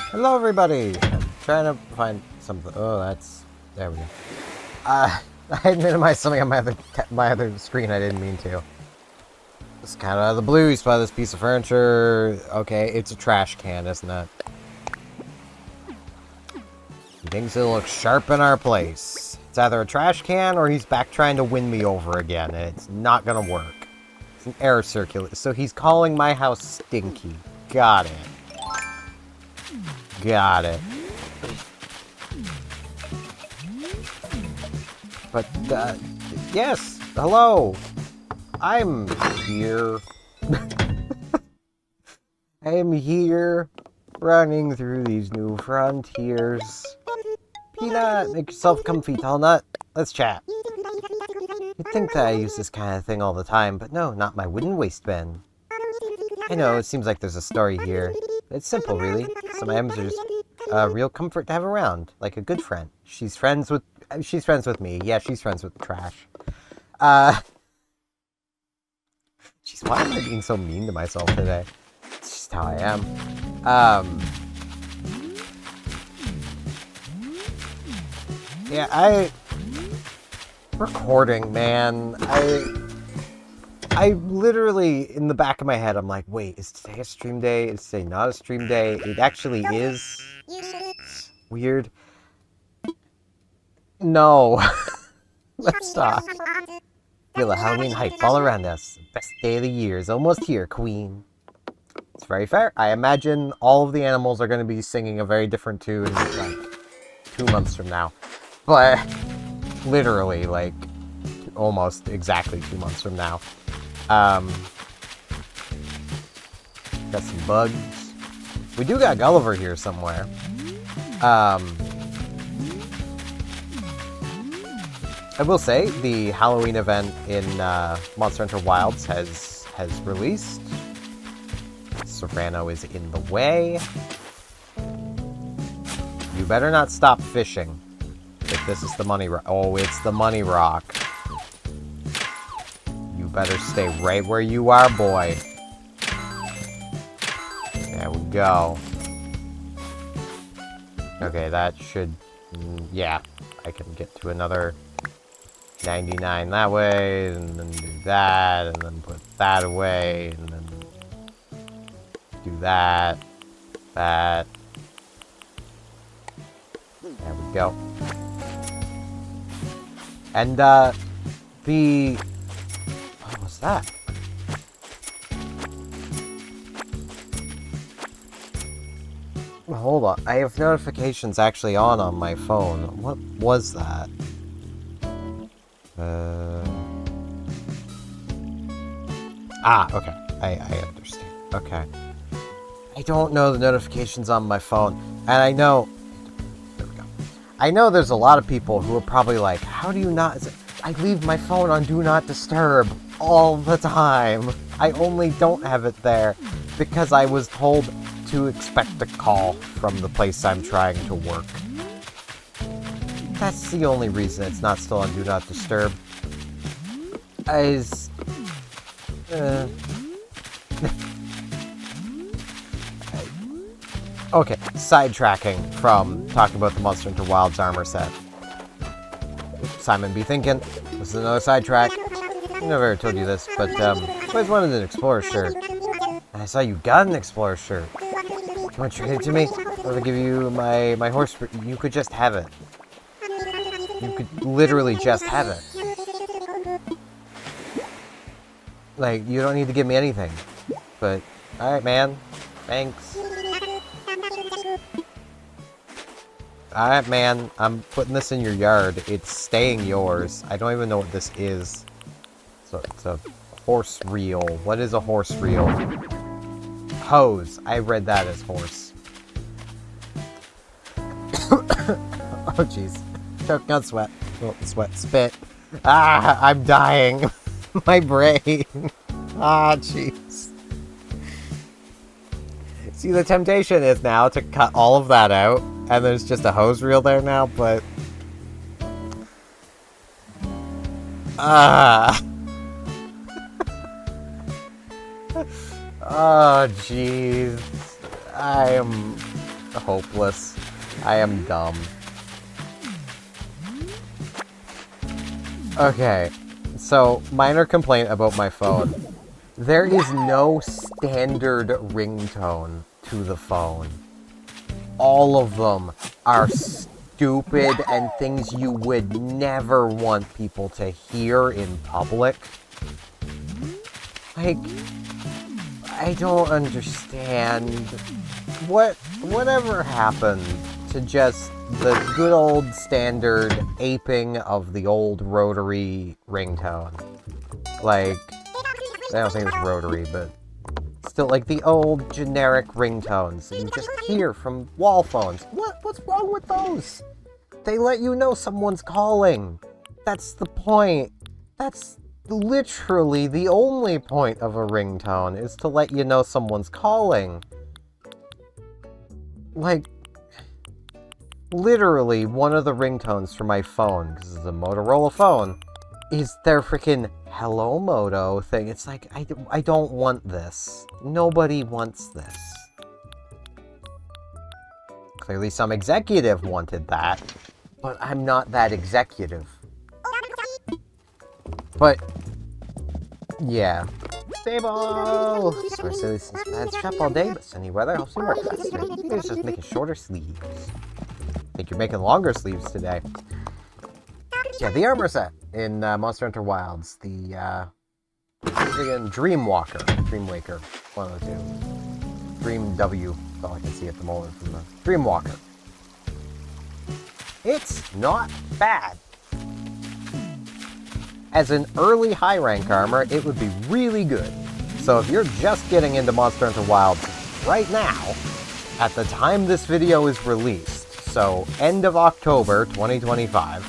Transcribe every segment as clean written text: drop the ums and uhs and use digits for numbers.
Hello, everybody. I'm trying to find something. Oh, there we go. I had minimized something on my other screen. I didn't mean to. It's kind of out of the blue. You spot this piece of furniture. Okay, it's a trash can, isn't it? He thinks it'll look sharp in our place. It's either a trash can or he's back trying to win me over again, and it's not gonna work. It's an air circulator. So he's calling my house stinky. Got it. Got it. But, yes, hello. I'm here. I am here, running through these new frontiers. Peanut, make yourself comfy, tall nut. Let's chat. You'd think that I use this kind of thing all the time, but no, not my wooden waistband. I know, it seems like there's a story here. It's simple, really. Some items are just a real comfort to have around, like a good friend. She's friends with me. Yeah, she's friends with the trash. Jeez, why am I being so mean to myself today? It's just how I am. Yeah, recording, man. I literally, in the back of my head, I'm like, wait, is today a stream day? Is today not a stream day? It actually is. It's weird. No. Let's stop. Feel the Halloween hype all around us. Best day of the year is almost here, Queen. It's very fair. I imagine all of the animals are going to be singing a very different tune, like, 2 months from now. But, literally, like, almost exactly 2 months from now. Got some bugs. We do got Gulliver here somewhere. I will say the Halloween event in Monster Hunter Wilds has released. Serrano is in the way. You better not stop fishing. If this is the money rock. Oh, it's the money rock. Better stay right where you are, boy. There we go. Okay, that should... yeah, I can get to another 99 that way, and then do that, and then put that away, and then do that, that. There we go. And, the... what was that? Hold on. I have notifications actually on my phone. What was that? Okay. I understand. Okay. I don't know the notifications on my phone. And I know... there we go. I know there's a lot of people who are probably like, how do you not... I leave my phone on Do Not Disturb all the time. I only don't have it there because I was told to expect a call from the place I'm trying to work. That's the only reason it's not still on Do Not Disturb. Okay, sidetracking from talking about the Monster Hunter Wilds armor set. Simon be thinking, this is another sidetrack. I never told you this, but I always wanted an Explorer shirt. And I saw you got an Explorer shirt. Do you want to trade it to me? Or to give you my horse? You could just have it. You could literally just have it. Like, you don't need to give me anything. But, alright, man. Thanks. Alright, man. I'm putting this in your yard. It's staying yours. I don't even know what this is. So it's a horse reel. What is a horse reel? Hose. I read that as horse. Oh, jeez. Choking on sweat. Oh, sweat. Spit. Ah, I'm dying. My brain. Ah, jeez. See, the temptation is now to cut all of that out, and there's just a hose reel there now, but... Ah. Oh, jeez. I am hopeless. I am dumb. Okay, so minor complaint about my phone. There is no standard ringtone to the phone. All of them are stupid and things you would never want people to hear in public. Like, I don't understand. Whatever happened to just the good old standard aping of the old rotary ringtone? Like, I don't think it's rotary, but still, like the old generic ringtones that you just hear from wall phones. What's wrong with those? They let you know someone's calling. That's the point. That's literally the only point of a ringtone, is to let you know someone's calling. Like, literally, one of the ringtones for my phone, because it's a Motorola phone, is their freaking Hello Moto thing. It's like, I don't want this. Nobody wants this. Clearly some executive wanted that, but I'm not that executive. But, yeah. Stable! Swear silly since bad shop all day, but sunny weather helps me work faster. It's just making shorter sleeves. Think you're making longer sleeves today. Yeah, the armor set in Monster Hunter Wilds. The, Dreamwalker. Dreamwaker. One of the two. Dream W. That's all I can see at the moment from the Dreamwalker. It's not bad. As an early high rank armor, it would be really good. So if you're just getting into Monster Hunter Wilds right now, at the time this video is released, so end of October 2025,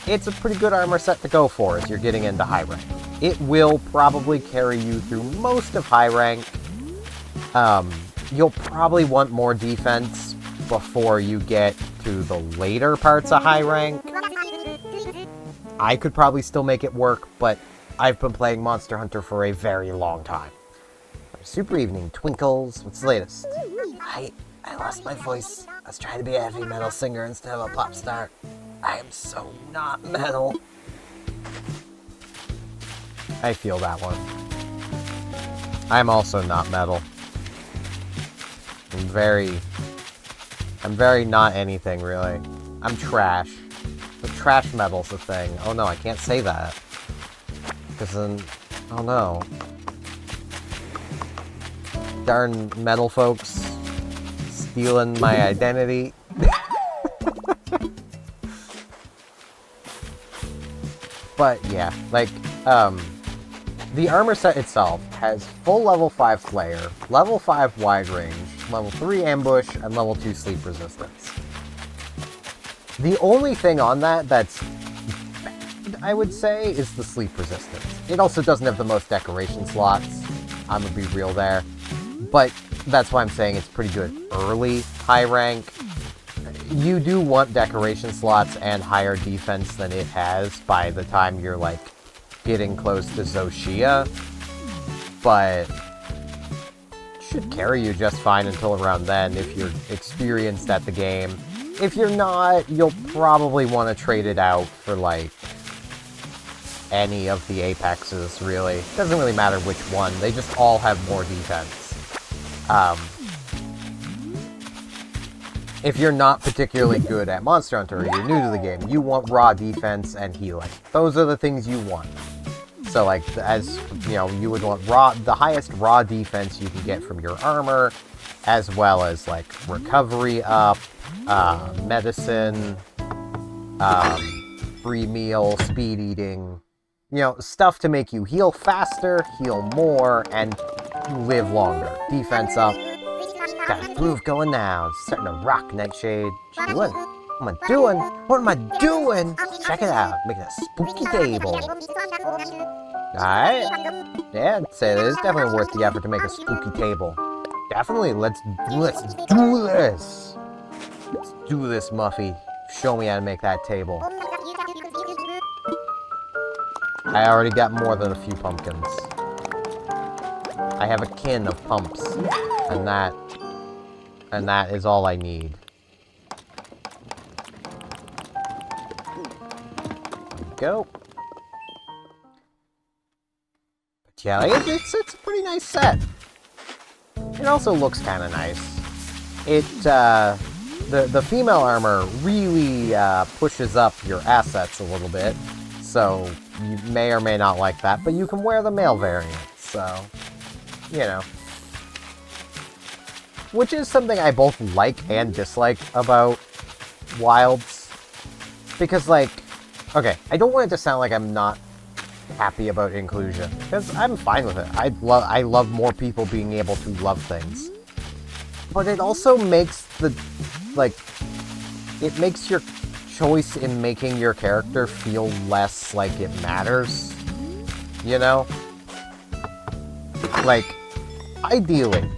it's a pretty good armor set to go for as you're getting into high rank. It will probably carry you through most of high rank. You'll probably want more defense before you get to the later parts of high rank. I could probably still make it work, but I've been playing Monster Hunter for a very long time. Super evening, Twinkles. What's the latest? I lost my voice. I was trying to be a heavy metal singer instead of a pop star. I am so not metal. I feel that one. I'm also not metal. I'm very not anything, really. I'm trash. But trash metal's a thing. Oh no, I can't say that. Because then... oh no. Darn metal folks stealing my identity. But yeah, like, the armor set itself has full level 5 flare, level 5 wide range, level 3 ambush, and level 2 sleep resistance. The only thing on that that's bad, I would say, is the sleep resistance. It also doesn't have the most decoration slots. I'm gonna be real there. But that's why I'm saying it's pretty good early high rank. You do want decoration slots and higher defense than it has by the time you're, like, getting close to Zoshia. But it should carry you just fine until around then if you're experienced at the game. If you're not, you'll probably want to trade it out for, like, any of the Apexes, really. Doesn't really matter which one, they just all have more defense. If you're not particularly good at Monster Hunter, or you're new to the game, you want raw defense and healing. Those are the things you want. So, like, as, you know, you would want the highest raw defense you can get from your armor, as well as, like, recovery up, medicine, free meal, speed eating, you know, stuff to make you heal faster, heal more, and live longer. Defense up. Got a groove going now. Starting to rock, Nightshade. What you doing? What am I doing? What am I doing? Check it out. Making a spooky table. Alright. Yeah, I'd say it is definitely worth the effort to make a spooky table. Definitely, let's do this. Let's do this, Muffy. Show me how to make that table. I already got more than a few pumpkins. I have a kin of pumps. And that is all I need. There we go. But yeah, it's a pretty nice set. It also looks kind of nice. The female armor really pushes up your assets a little bit, so you may or may not like that, but you can wear the male variant, so, you know. Which is something I both like and dislike about Wilds. Because, like, okay, I don't want it to sound like I'm not happy about inclusion, because I'm fine with it. I love more people being able to love things. But it also makes it makes your choice in making your character feel less like it matters. You know? Like, ideally,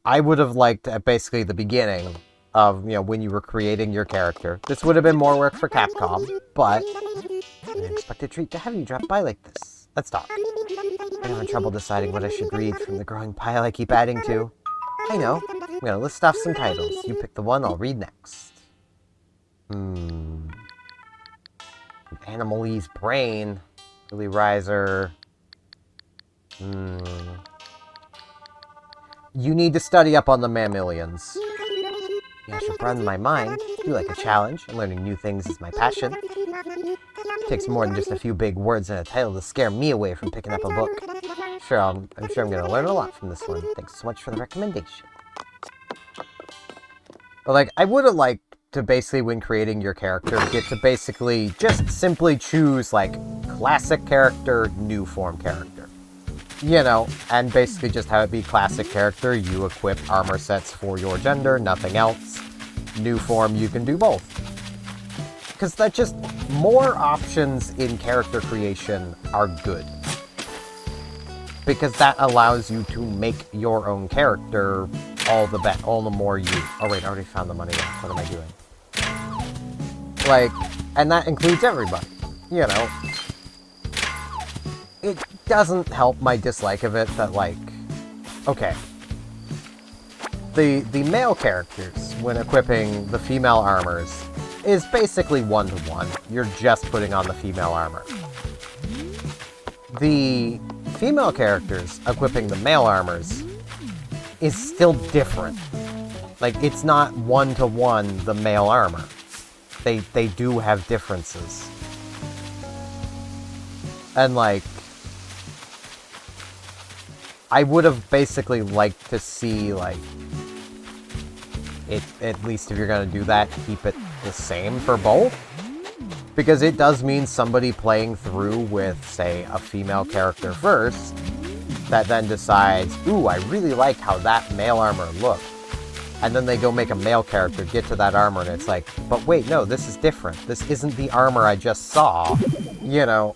I would have liked at basically the beginning of, you know, when you were creating your character. This would have been more work for Capcom, but an unexpected treat to have you drop by like this. Let's talk. I'm having trouble deciding what I should read from the growing pile I keep adding to. I know. I'm gonna list off some titles. You pick the one I'll read next. Animalese Brain. Billy Riser. You need to study up on the mammalians. Yeah, I should broaden my mind. I do like a challenge, and learning new things is my passion. It takes more than just a few big words and a title to scare me away from picking up a book. Sure, I'm sure I'm going to learn a lot from this one. Thanks so much for the recommendation. But, like, I would have liked to basically, when creating your character, get to basically just simply choose, like, classic character, new form character. You know, and basically just have it be classic character, you equip armor sets for your gender, nothing else. New form, you can do both. Because that just, more options in character creation are good. Because that allows you to make your own character all the more you... Oh wait, I already found the money. What am I doing? Like, and that includes everybody, you know. It doesn't help my dislike of it that, like, okay. The male characters, when equipping the female armors, is basically one-to-one. You're just putting on the female armor. The female characters equipping the male armors is still different. Like, it's not one-to-one the male armor. They do have differences. And, like, I would have basically liked to see, like, it, at least if you're going to do that, keep it the same for both. Because it does mean somebody playing through with, say, a female character first, that then decides, ooh, I really like how that male armor looked. And then they go make a male character, get to that armor, and it's like, but wait, no, this is different. This isn't the armor I just saw. You know.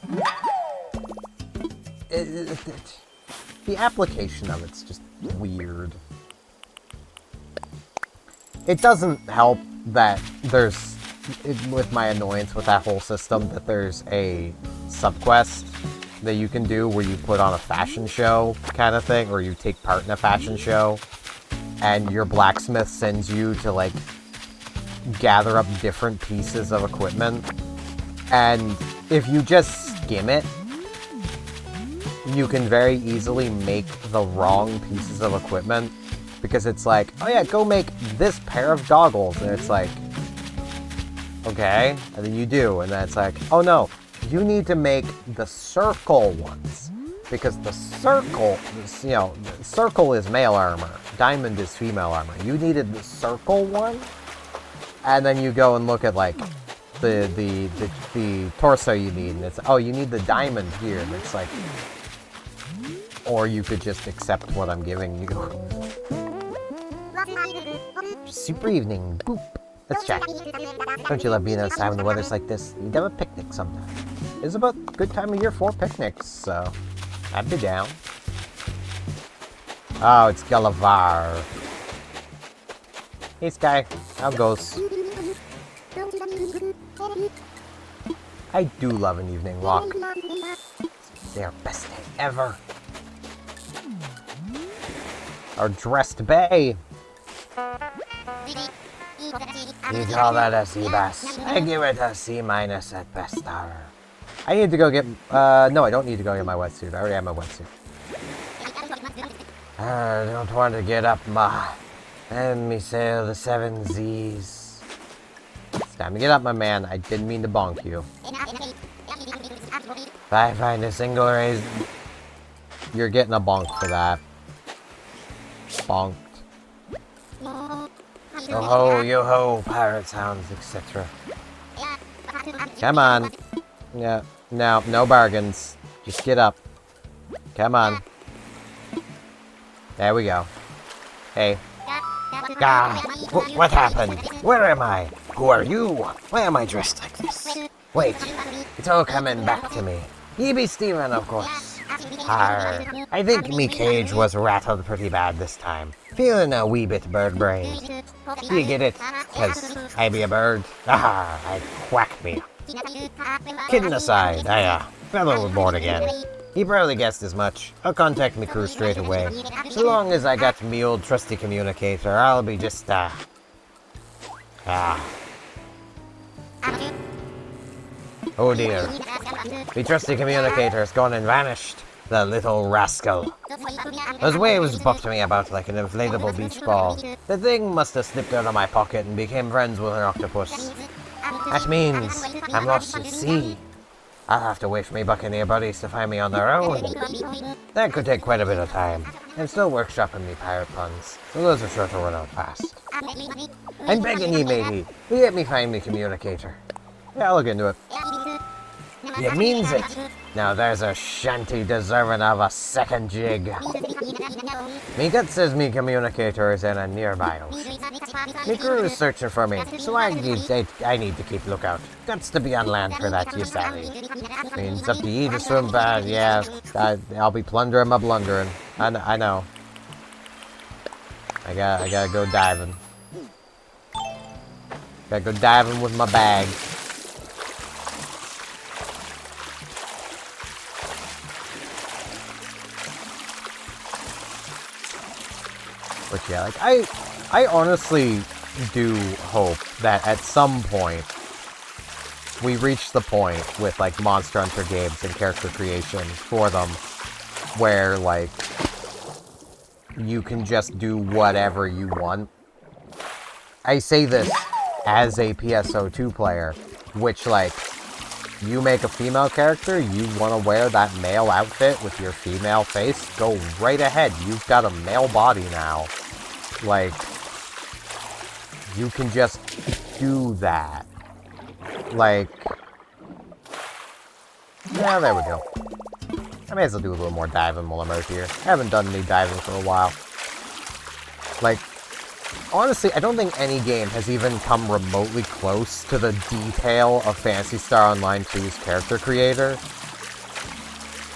The application of it's just weird. It doesn't help that there's, with my annoyance with that whole system, that there's a subquest that you can do where you put on a fashion show kind of thing, or you take part in a fashion show, and your blacksmith sends you to, like, gather up different pieces of equipment. And if you just skim it, you can very easily make the wrong pieces of equipment, because it's like, oh yeah, go make this pair of goggles, and it's like, okay, and then you do, and then it's like, oh no, you need to make the circle ones, because the circle, you know, circle is male armor, diamond is female armor. You needed the circle one, and then you go and look at, like, the torso you need, and it's, oh, you need the diamond here, and it's like, or you could just accept what I'm giving you. Super evening. Boop. Let's chat. Don't you love being outside when the weather's like this? You'd have a picnic sometime. It's about a good time of year for picnics, so I'd be down. Oh, it's Gullivar. Hey, Sky. How goes? I do love an evening walk. It's our best day ever. Our dressed bay. You call that a C bass? I give it a C- at best star. I need to go get. No, I don't need to go get my wetsuit. I already have my wetsuit. I don't want to get up, ma. Let me sail the 7 Z's. It's time to get up, my man. I didn't mean to bonk you. If I find a single raise, you're getting a bonk for that. Bonked. Yo ho, pirate sounds, etc. Come on. Yeah, no bargains. Just get up. Come on. There we go. Hey. What happened? Where am I? Who are you? Why am I dressed like this? Wait, it's all coming back to me. Ye be Stephen, of course. I think me cage was rattled pretty bad this time. Feeling a wee bit bird-brained. You get it? 'Cause I be a bird. I quacked me. Kidding aside, I fell overboard again. He probably guessed as much. I'll contact me crew straight away. So long as I got me old trusty communicator, I'll be just, Oh dear. The trusty communicator has gone and vanished. The little rascal. Those waves buffed me about like an inflatable beach ball. The thing must have slipped out of my pocket and became friends with an octopus. That means I'm lost at sea. I'll have to wait for me buccaneer buddies to find me on their own. That could take quite a bit of time. I'm still workshopping me pirate puns, so those are sure to run out fast. I'm begging ye, matey, let me find me communicator. Yeah, I'll look into it. You means it. Now there's a shanty deserving of a second jig. Me gut says me communicator is in a nearby ocean. Me crew is searching for me, so I need to keep lookout. Guts to be on land for that, you savvy. Means it's up to ye to swim bad, yeah. I'll be plundering my blundering. I know. I gotta go diving. Gotta go diving with my bag. But yeah, like, I honestly do hope that at some point we reach the point with, like, Monster Hunter games and character creation for them where, like, you can just do whatever you want. I say this as a PSO2 player, which, like, you make a female character, you want to wear that male outfit with your female face, go right ahead. You've got a male body now. Like, you can just do that. Like, yeah, there we go. I may as well do a little more diving while I'm out here. I haven't done any diving for a while. Like, honestly, I don't think any game has even come remotely close to the detail of Phantasy Star Online 2's character creator.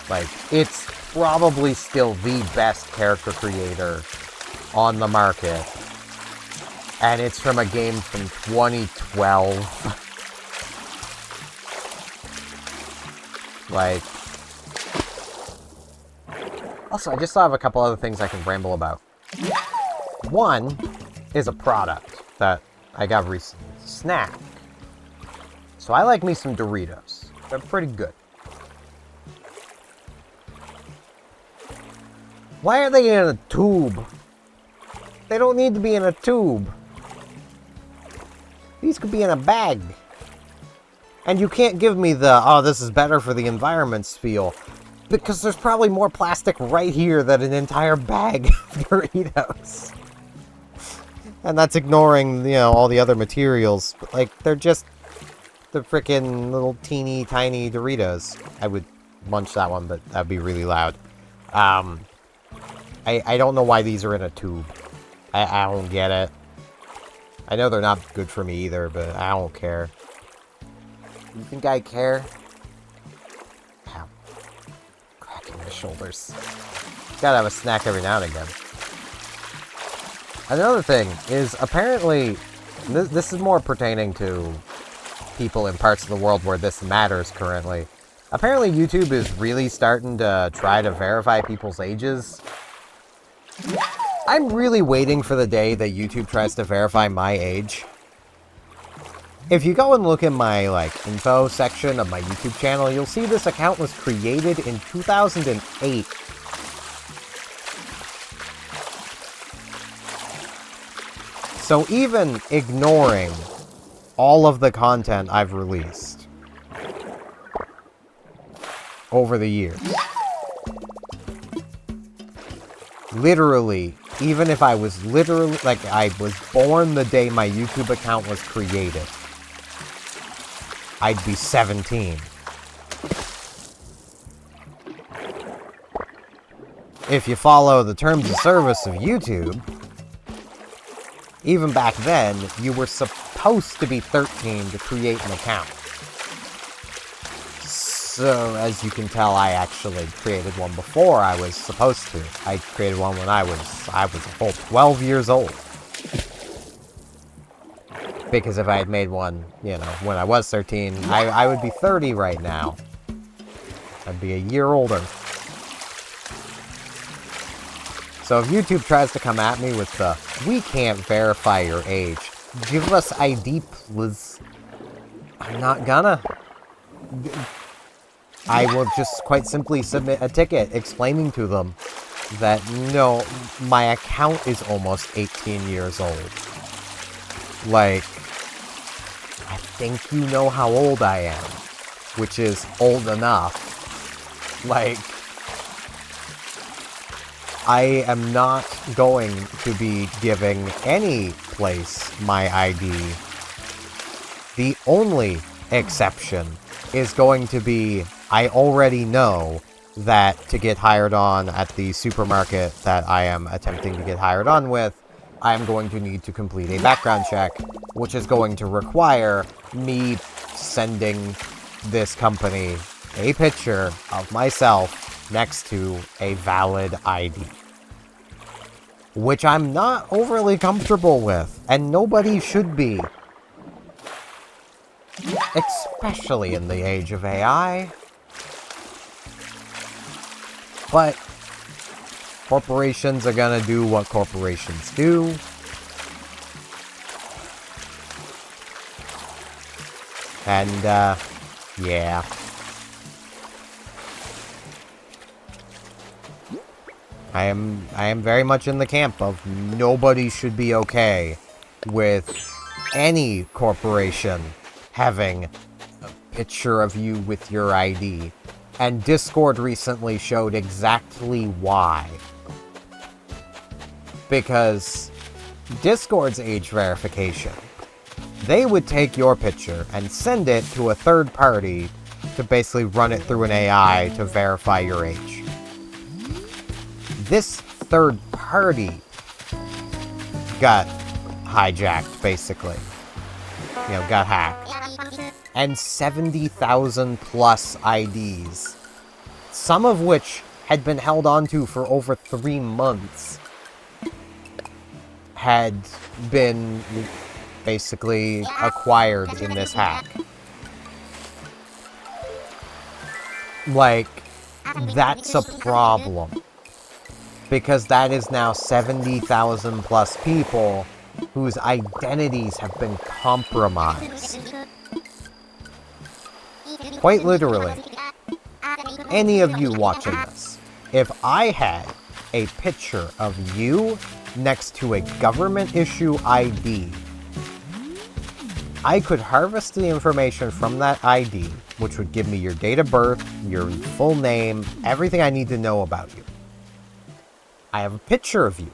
Like, it's probably still the best character creator on the market. And it's from a game from 2012. Like, also, I just thought of a couple other things I can ramble about. One is a product that I got recently. It's a snack. So I like me some Doritos. They're pretty good. Why are they in a tube? They don't need to be in a tube. These could be in a bag. And you can't give me the, oh, this is better for the environment's feel. Because there's probably more plastic right here than an entire bag of Doritos. And that's ignoring, you know, all the other materials. But, like, they're just the frickin' little teeny tiny Doritos. I would munch that one, but that'd be really loud. I don't know why these are in a tube. I don't get it. I know they're not good for me either, but I don't care. You think I care? Ow. Cracking my shoulders. Gotta have a snack every now and again. Another thing is, apparently, this is more pertaining to people in parts of the world where this matters currently. Apparently, YouTube is really starting to try to verify people's ages. I'm really waiting for the day that YouTube tries to verify my age. If you go and look in my, info section of my YouTube channel, you'll see this account was created in 2008. So even ignoring all of the content I've released over the years, literally, even if I was literally, I was born the day my YouTube account was created, I'd be 17. If you follow the terms of service of YouTube, even back then, you were supposed to be 13 to create an account. So, as you can tell, I actually created one before I was supposed to. I created one when I was a full 12 years old. Because if I had made one, when I was 13, I would be 30 right now. I'd be a year older. So if YouTube tries to come at me with the, we can't verify your age, give us ID, please, I'm not gonna. I will just quite simply submit a ticket explaining to them that, no, my account is almost 18 years old. I think you know how old I am, which is old enough. I am not going to be giving any place my ID. The only exception is going to be, I already know that to get hired on at the supermarket that I am attempting to get hired on with, I am going to need to complete a background check, which is going to require me sending this company a picture of myself next to a valid ID. Which I'm not overly comfortable with, and nobody should be. Especially in the age of AI. But corporations are gonna do what corporations do. And, yeah. I am very much in the camp of nobody should be okay with any corporation having a picture of you with your ID. And Discord recently showed exactly why. Because Discord's age verification, they would take your picture and send it to a third party to basically run it through an AI to verify your age. This third party got hijacked, basically. Got hacked. And 70,000 plus IDs, some of which had been held onto for over 3 months, had been basically acquired in this hack. That's a problem. Because that is now 70,000 plus people whose identities have been compromised. Quite literally. Any of you watching this, if I had a picture of you next to a government issue ID, I could harvest the information from that ID, which would give me your date of birth, your full name, everything I need to know about you. I have a picture of you.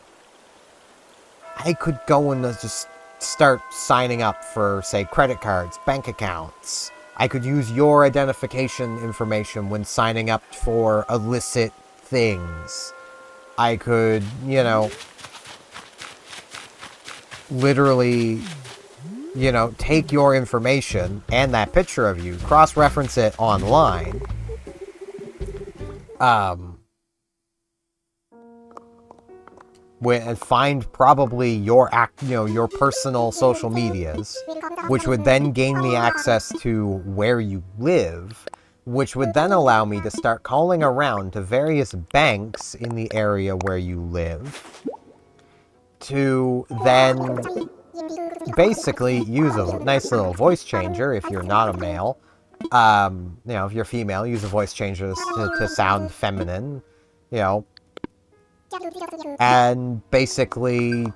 I could go and just start signing up for, say, credit cards, bank accounts. I could use your identification information when signing up for illicit things. I could, literally take your information and that picture of you, cross-reference it online, and find probably your personal social medias, which would then gain me access to where you live, which would then allow me to start calling around to various banks in the area where you live to then basically use a nice little voice changer if you're not a male. If you're female, use a voice changer to sound feminine, and basically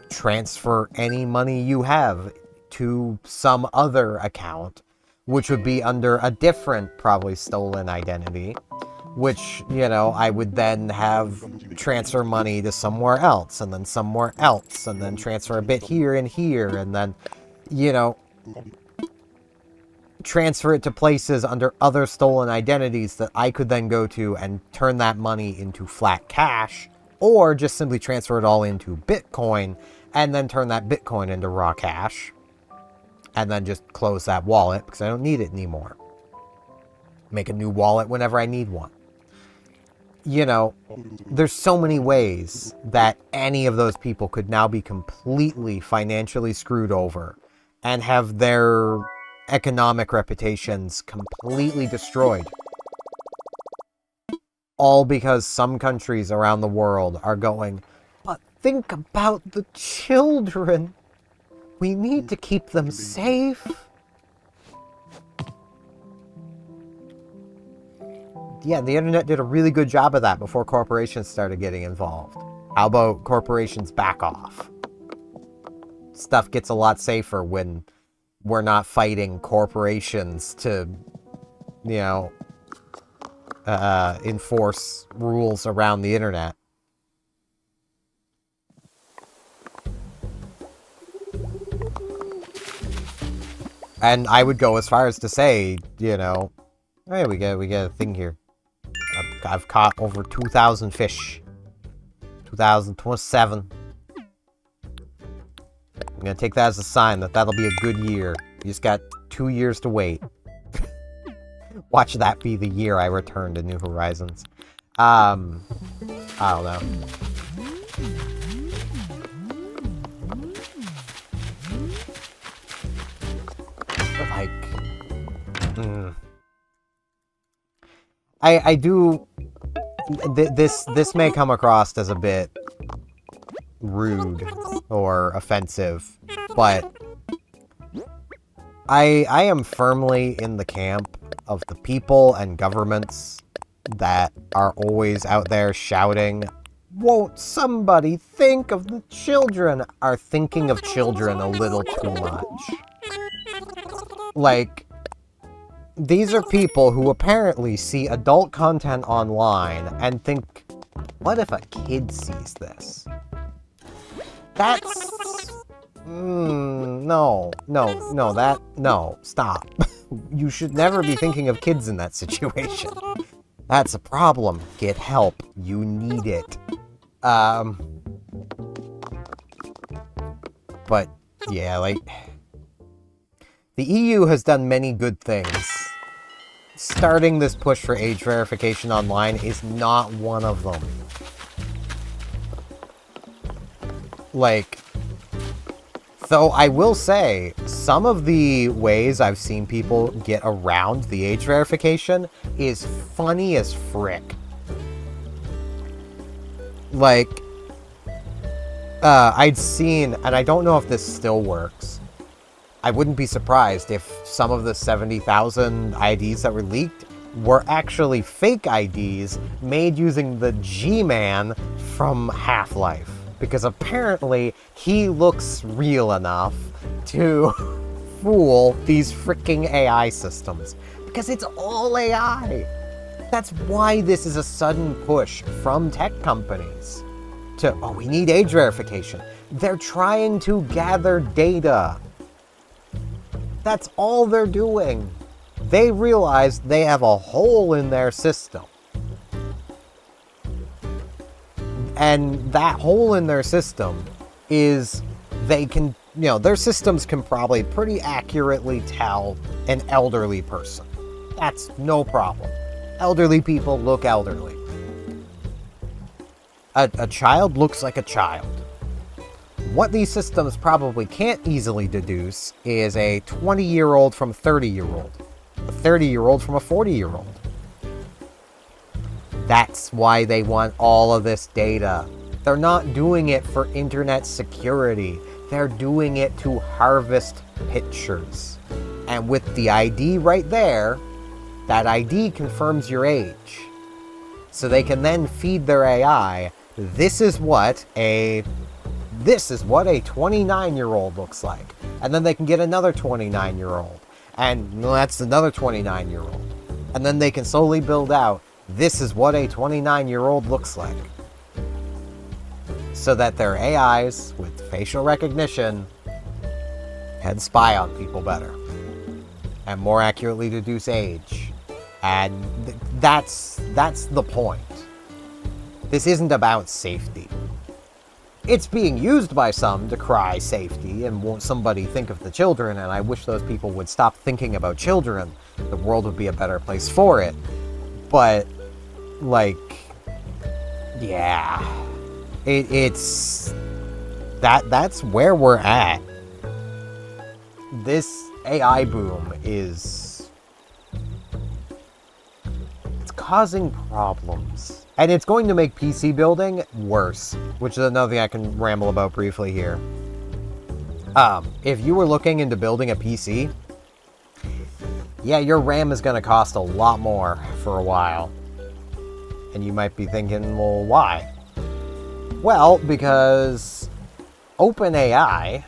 transfer any money you have to some other account, which would be under a different, probably stolen identity, which, I would then have transfer money to somewhere else, and then somewhere else, and then transfer a bit here and here, and then, transfer it to places under other stolen identities that I could then go to and turn that money into flat cash, or just simply transfer it all into Bitcoin, and then turn that Bitcoin into raw cash, and then just close that wallet, because I don't need it anymore. Make a new wallet whenever I need one. There's so many ways that any of those people could now be completely financially screwed over and have their economic reputations completely destroyed. All because some countries around the world are going, but think about the children. We need to keep them safe. Yeah, the internet did a really good job of that before corporations started getting involved. How about corporations back off? Stuff gets a lot safer when we're not fighting corporations to, enforce rules around the internet. And I would go as far as to say, hey, we get a thing here. I've caught over 2,000 fish. 2027. I'm gonna take that as a sign that that'll be a good year. You just got 2 years to wait. Watch that be the year I return to New Horizons. I don't know. I do... This may come across as a bit rude or offensive, but I am firmly in the camp of the people and governments that are always out there shouting, "Won't somebody think of the children?" are thinking of children a little too much. Like, these are people who apparently see adult content online and think, what if a kid sees this? That's... no, stop. You should never be thinking of kids in that situation. That's a problem. Get help. You need it. But, yeah, like... The EU has done many good things. Starting this push for age verification online is not one of them. Like... Though I will say, some of the ways I've seen people get around the age verification is funny as frick. Like, I'd seen, and I don't know if this still works, I wouldn't be surprised if some of the 70,000 IDs that were leaked were actually fake IDs made using the G-Man from Half-Life. Because apparently he looks real enough to fool these freaking AI systems. Because it's all AI. That's why this is a sudden push from tech companies to, oh, we need age verification. They're trying to gather data. That's all they're doing. They realize they have a hole in their system. And that hole in their system is they can their systems can probably pretty accurately tell an elderly person. That's no problem. Elderly people look elderly. A child looks like a child. What these systems probably can't easily deduce is a 20-year-old from a 30-year-old. A 30-year-old from a 40-year-old. That's why they want all of this data. They're not doing it for internet security. They're doing it to harvest pictures. And with the ID right there, that ID confirms your age. So they can then feed their AI, this is what a 29-year-old looks like. And then they can get another 29-year-old. And that's another 29-year-old. And then they can slowly build out, this is what a 29-year-old looks like. So that their AIs, with facial recognition, can spy on people better. And more accurately deduce age. And that's the point. This isn't about safety. It's being used by some to cry safety, and won't somebody think of the children, and I wish those people would stop thinking about children. The world would be a better place for it. But, yeah. That's where we're at. This AI boom is causing problems. And it's going to make PC building worse, which is another thing I can ramble about briefly here. If you were looking into building a PC, yeah, your RAM is going to cost a lot more for a while. And you might be thinking, well, why? Well, because OpenAI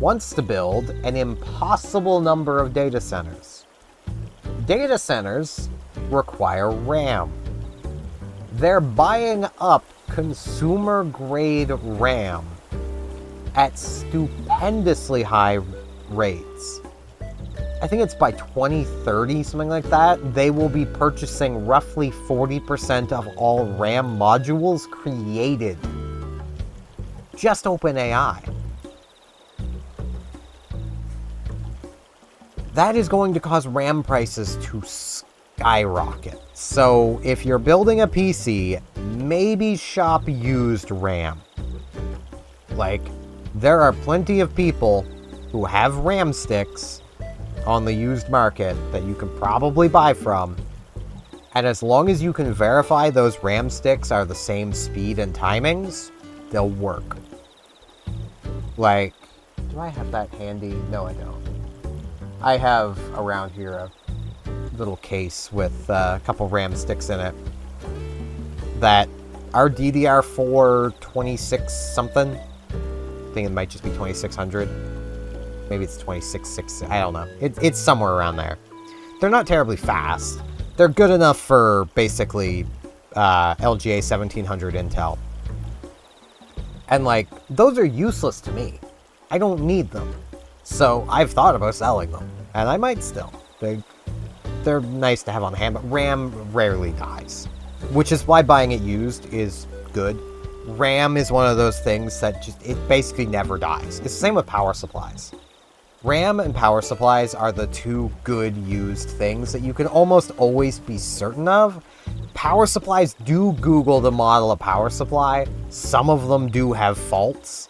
wants to build an impossible number of data centers. Data centers require RAM. They're buying up consumer-grade RAM at stupendously high rates. I think it's by 2030, something like that, they will be purchasing roughly 40% of all RAM modules created. Just OpenAI. That is going to cause RAM prices to skyrocket. So if you're building a PC, maybe shop used RAM. There are plenty of people who have RAM sticks on the used market that you can probably buy from. And as long as you can verify those RAM sticks are the same speed and timings, they'll work. Do I have that handy? No, I don't. I have around here a little case with a couple RAM sticks in it that are DDR4 26 something. I think it might just be 2600. Maybe it's 2660. I don't know. It's somewhere around there. They're not terribly fast. They're good enough for basically LGA 1700 Intel. And those are useless to me. I don't need them. So I've thought about selling them. And I might still. They're nice to have on hand, but RAM rarely dies. Which is why buying it used is good. RAM is one of those things that it basically never dies. It's the same with power supplies. RAM and power supplies are the two good used things that you can almost always be certain of. Power supplies do Google the model of power supply. Some of them do have faults.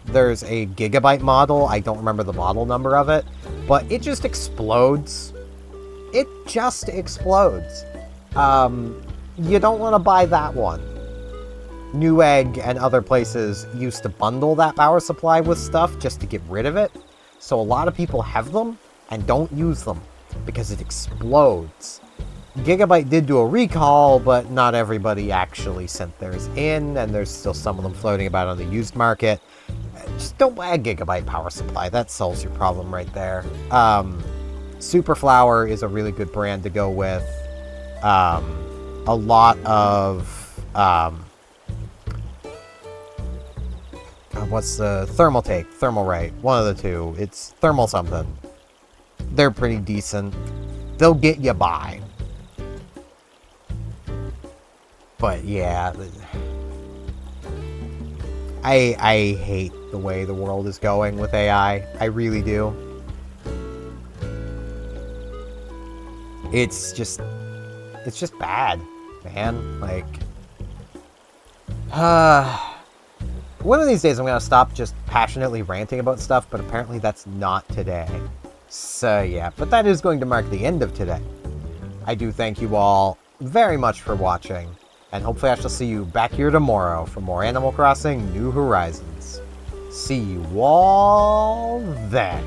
There's a Gigabyte model, I don't remember the model number of it, but it just explodes. It just explodes. You don't want to buy that one. Newegg and other places used to bundle that power supply with stuff just to get rid of it. So a lot of people have them and don't use them because it explodes. Gigabyte did do a recall, but not everybody actually sent theirs in, and there's still some of them floating about on the used market. Just don't buy a Gigabyte power supply. That solves your problem right there. Superflower is a really good brand to go with. A lot of... what's the Thermal Take? Thermal Right. One of the two. It's Thermal something. They're pretty decent. They'll get you by. But yeah. I hate the way the world is going with AI. I really do. It's just bad, man. Like, one of these days I'm gonna stop just passionately ranting about stuff, but apparently that's not today. So yeah, but that is going to mark the end of today. I do thank you all very much for watching, and hopefully I shall see you back here tomorrow for more Animal Crossing New Horizons. See you all then.